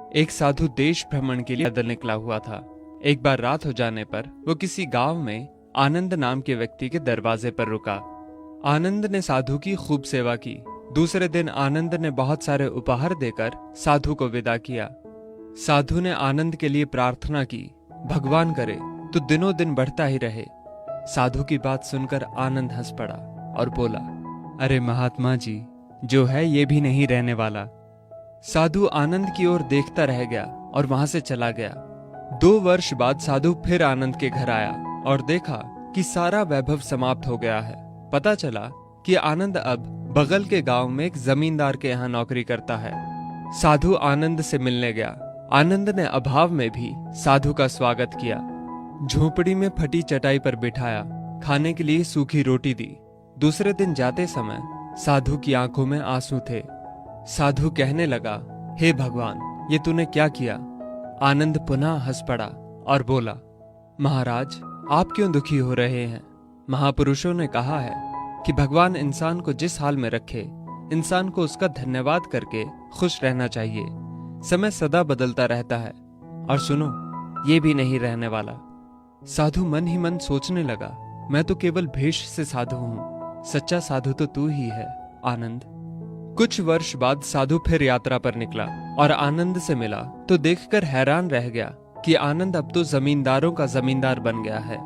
एक साधु देश भ्रमण के लिए पैदल निकला हुआ था। एक बार रात हो जाने पर वो किसी गांव में आनंद नाम के व्यक्ति के दरवाजे पर रुका। आनंद ने साधु की खूब सेवा की। दूसरे दिन आनंद ने बहुत सारे उपहार देकर साधु को विदा किया। साधु ने आनंद के लिए प्रार्थना की, भगवान करे तो दिनों दिन बढ़ता ही रहे। साधु की बात सुनकर आनंद हंस पड़ा और बोला, अरे महात्मा जी, जो है ये भी नहीं रहने वाला। साधु आनंद की ओर देखता रह गया और वहां से चला गया। 2 वर्ष बाद साधु फिर आनंद के घर आया और देखा कि सारा वैभव समाप्त हो गया है। पता चला कि आनंद अब बगल के गांव में एक जमींदार के यहाँ नौकरी करता है। साधु आनंद से मिलने गया। आनंद ने अभाव में भी साधु का स्वागत किया। झोपड़ी में फटी चटाई पर बिठाया, खाने के लिए सूखी रोटी दी। दूसरे दिन जाते समय साधु की आंखों में आंसू थे। साधु कहने लगा, हे भगवान, ये तूने क्या किया? आनंद पुनः हंस पड़ा और बोला, महाराज, आप क्यों दुखी हो रहे हैं? महापुरुषों ने कहा है कि भगवान इंसान को जिस हाल में रखे, इंसान को उसका धन्यवाद करके खुश रहना चाहिए। समय सदा बदलता रहता है और सुनो, ये भी नहीं रहने वाला। साधु मन ही मन सोचने लगा, मैं तो केवल भेष से साधु हूं, सच्चा साधु तो तू ही है आनंद। कुछ वर्ष बाद साधु फिर यात्रा पर निकला और आनंद से मिला तो देखकर हैरान रह गया कि आनंद अब तो जमींदारों का जमींदार बन गया है।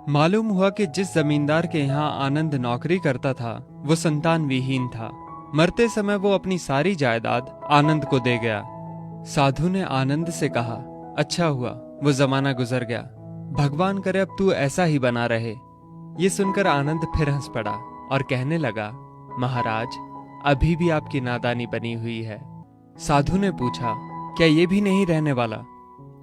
मालूम हुआ कि जिस जमींदार के यहाँ आनंद नौकरी करता था वो संतान विहीन था। मरते समय वो अपनी सारी जायदाद आनंद को दे गया। साधु ने आनंद से कहा, अच्छा हुआ वो जमाना गुजर गया, भगवान करे अब तू ऐसा ही बना रहे। ये सुनकर आनंद फिर हंस पड़ा और कहने लगा, महाराज, अभी भी आपकी नादानी बनी हुई है। साधु ने पूछा, क्या ये भी नहीं रहने वाला?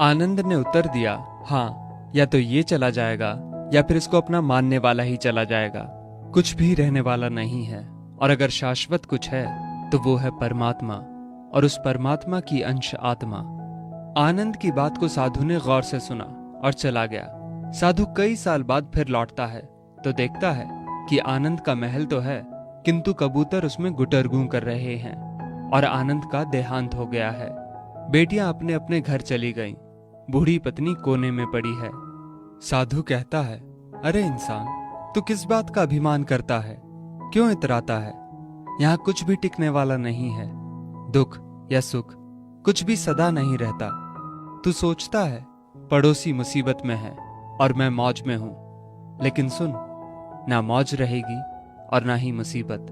आनंद ने उत्तर दिया, हाँ, या तो ये चला जाएगा या फिर इसको अपना मानने वाला ही चला जाएगा। कुछ भी रहने वाला नहीं है, और अगर शाश्वत कुछ है तो वो है परमात्मा, और उस परमात्मा की अंश आत्मा। आनंद की बात को साधु ने गौर से सुना और चला गया। साधु कई साल बाद फिर लौटता है तो देखता है कि आनंद का महल तो है, किंतु कबूतर उसमें गुटर गूं कर रहे हैं और आनंद का देहांत हो गया है। बेटियां अपने अपने घर चली गईं, बूढ़ी पत्नी कोने में पड़ी है। साधु कहता है, अरे इंसान, तू किस बात का अभिमान करता है? क्यों इतराता है? यहाँ कुछ भी टिकने वाला नहीं है। दुख या सुख कुछ भी सदा नहीं रहता। तू सोचता है पड़ोसी मुसीबत में है और मैं मौज में हूं, लेकिन सुन, ना मौज रहेगी और ना ही मुसीबत।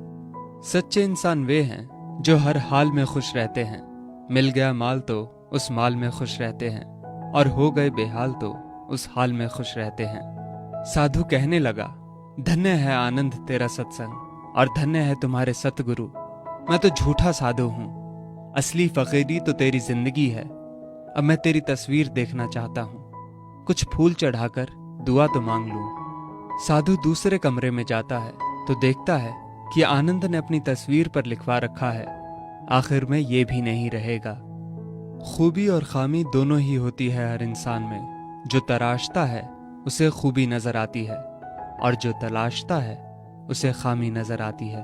सच्चे इंसान वे हैं जो हर हाल में खुश रहते हैं। मिल गया माल तो उस माल में खुश रहते हैं, और हो गए बेहाल तो उस हाल में खुश रहते हैं। साधु कहने लगा, धन्य है आनंद तेरा सत्संग, और धन्य है तुम्हारे सतगुरु। मैं तो झूठा साधु हूं, असली फकीरी तो तेरी जिंदगी है। अब मैं तेरी तस्वीर देखना चाहता हूं, कुछ फूल चढ़ाकर दुआ तो मांग लूं। साधु दूसरे कमरे में जाता है तो देखता है कि आनंद ने अपनी तस्वीर पर लिखवा रखा है, आखिर में ये भी नहीं रहेगा। खूबी और खामी दोनों ही होती है हर इंसान में। जो तराशता है उसे खूबी नजर आती है, और जो तलाशता है उसे खामी नजर आती है।